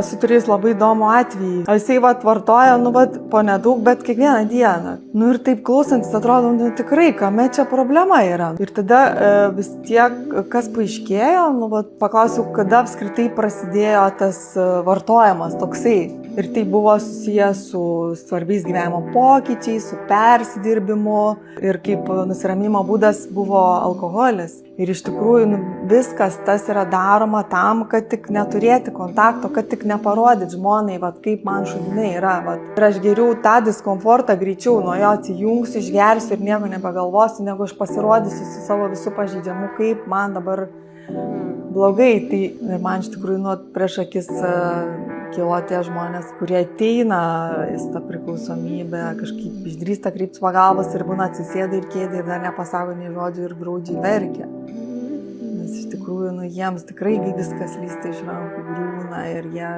Esu turėjus labai įdomų atvejį. Jisai vartoja, po nedaug, bet kiekvieną dieną. Ir taip klausantis atrodo, tikrai, kame čia problema yra. Ir tada vis tiek, kas paaiškėjo, paklausiau, kada apskritai prasidėjo tas vartojimas toksai. Ir tai buvo susijęs su svarbiais gyvenimo pokyčiais, su persidirbimu ir kaip nusiramimo būdas buvo alkoholis. Ir iš tikrųjų viskas tas yra daroma tam, kad tik neturėti kontakto, kad tik neparodyti žmonai, kaip man šudinai yra. Ir aš geriau tą diskomfortą greičiau nuo jo atsijungsiu, išgersiu ir nieko nebegalvosiu, negu aš pasirodysiu su savo visų pažeidžiamu, kaip man dabar blogai. Tai ir man iš tikrųjų prieš akis kilo tie žmonės, kurie ateina į tą priklausomybę, kažkaip išdrįsta kreiptis pagalbos ir būna atsisėda ir kėdė ir dar nepasako nei žodžių ir graudžiai verkia. Nes iš tikrųjų, jiems tikrai viskas lysta iš rankų, griūna ir jie